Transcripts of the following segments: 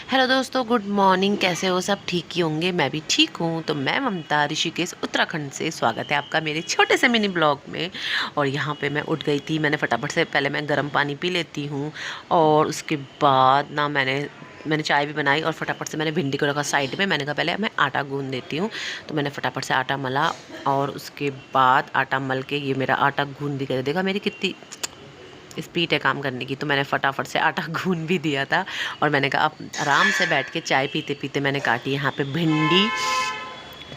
Hello दोस्तों, good morning. कैसे हो? सब ठीक ही होंगे। मैं भी ठीक हूँ। तो मैं ममता ऋषिकेश उत्तराखंड से स्वागत है आपका मेरे छोटे से मिनी ब्लॉग में। और यहाँ पे मैं उठ गई थी। मैंने फटाफट से पहले मैं गर्म पानी पी लेती हूँ और उसके बाद ना मैंने चाय भी बनाई और फटाफट से मैंने भिंडी को रखा साइड में। मैंने कहा पहले मैं आटा गूंद देती हूँ। तो मैंने फटाफट से आटा मला और उसके बाद आटा मल के ये मेरा आटा गूंद भी कर देखा मेरी कितनी स्पीड है काम करने की। तो मैंने फटाफट से आटा गूंद भी दिया था और मैंने कहा अब आराम से बैठ के चाय पीते पीते मैंने काटी यहाँ पे भिंडी।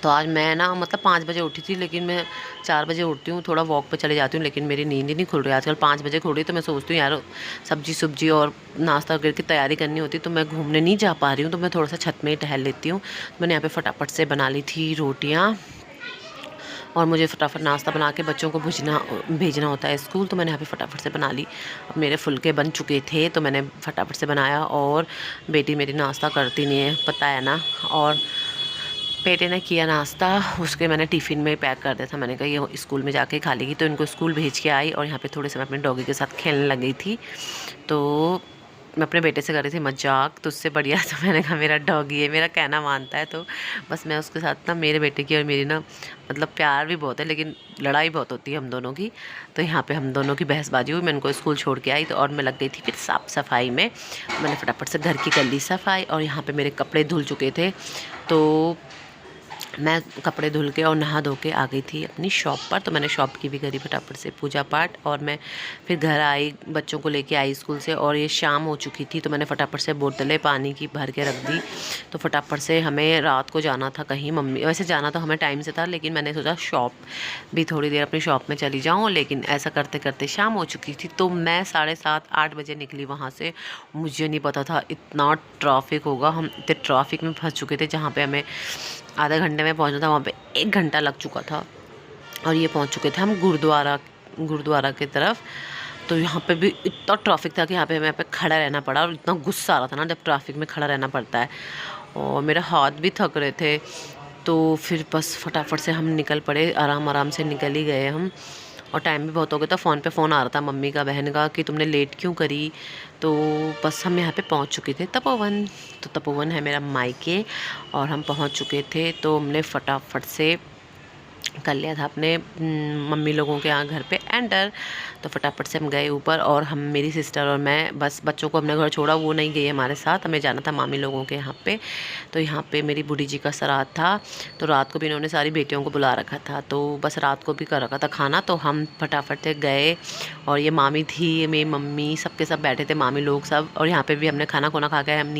तो आज मैं ना मतलब 5 बजे उठी थी, लेकिन मैं 4 बजे उठती हूँ, थोड़ा वॉक पे चले जाती हूँ, लेकिन मेरी नींद ही नहीं खुल रही आजकल। 5 बजे खुल रही तो मैं सोचती हूँ यार सब्जी और नाश्ता वगैरह की तैयारी करनी होती, तो मैं घूमने नहीं जा पा रही हूँ, तो मैं थोड़ा सा छत में ही टहल लेती हूँ। मैंने यहाँ पे फटाफट से बना ली थी रोटियाँ और मुझे फटाफट नाश्ता बना के बच्चों को भेजना होता है स्कूल। तो मैंने यहाँ पे फटाफट से बना ली। अब मेरे फुलके बन चुके थे तो मैंने फटाफट से बनाया। और बेटी मेरी नाश्ता करती नहीं है, पता है ना। और बेटे ने किया नाश्ता, उसके मैंने टिफ़िन में पैक कर दिया था। मैंने कहा ये स्कूल में जाके खा लेगी। तो इनको स्कूल भेज के आई और यहाँ पे थोड़े से मैं अपने डॉगी के साथ खेलने लग गई थी। तो मैं अपने बेटे से कर रही थी मजाक, तो उससे बढ़िया तो मैंने कहा मेरा डॉगी है, मेरा कहना मानता है। तो बस मैं उसके साथ ना, मेरे बेटे की और मेरी ना मतलब प्यार भी बहुत है, लेकिन लड़ाई बहुत होती है हम दोनों की। तो यहाँ पे हम दोनों की बहसबाजी हुई। मैं उनको स्कूल छोड़ के आई तो और मैं लग गई थी फिर साफ़ सफाई में। मैंने फटाफट से घर की कर ली सफाई और यहाँ पे मेरे कपड़े धुल चुके थे। तो मैं कपड़े धुल के और नहा धो के आ गई थी अपनी शॉप पर। तो मैंने शॉप की भी करी फटाफट से पूजा पाठ और मैं फिर घर आई, बच्चों को लेके आई स्कूल से। और ये शाम हो चुकी थी तो मैंने फटाफट से बोतलें पानी की भर के रख दी। तो फटाफट से हमें रात को जाना था कहीं, मम्मी वैसे जाना तो हमें टाइम से था, लेकिन मैंने सोचा शॉप भी थोड़ी देर अपनी शॉप में चली जाऊँ। लेकिन ऐसा करते करते शाम हो चुकी थी। तो मैं 7:30-8 बजे निकली वहाँ से। मुझे नहीं पता था इतना ट्रैफिक होगा। हम इतने ट्रैफिक में फंस चुके थे जहाँ पे हमें आधे घंटे में पहुंचना था, वहाँ पे 1 घंटा लग चुका था। और ये पहुंच चुके थे हम गुरुद्वारा की तरफ। तो यहाँ पे भी इतना ट्रैफिक था कि यहाँ पे हमें यहाँ पे खड़ा रहना पड़ा। और इतना गुस्सा आ रहा था ना जब ट्रैफिक में खड़ा रहना पड़ता है, और मेरे हाथ भी थक रहे थे। तो फिर बस फटाफट से हम निकल पड़े, आराम आराम से निकल ही गए हम। और टाइम भी बहुत हो गया था। फ़ोन पे फ़ोन आ रहा था मम्मी का, बहन का, कि तुमने लेट क्यों करी। तो बस हम यहाँ पे पहुँच चुके थे तपोवन। तो तपोवन है मेरा मायके और हम पहुँच चुके थे। तो हमने फटाफट से कर लिया था अपने मम्मी लोगों के यहाँ घर पे एंटर। तो फटाफट से हम गए ऊपर और हम, मेरी सिस्टर और मैं, बस बच्चों को हमने घर छोड़ा, वो नहीं गई हमारे साथ, हमें जाना था मामी लोगों के यहाँ पे। तो यहाँ पे मेरी बूढ़ी जी का श्राद्ध था। तो रात को भी इन्होंने सारी बेटियों को बुला रखा था, तो बस रात को भी कर रखा था खाना। तो हम फटाफट से गए और ये मामी थी, मेरी मम्मी, सबके सब बैठे थे, मामी लोग सब। और यहाँ पर भी हमने खाना खुना खा के हम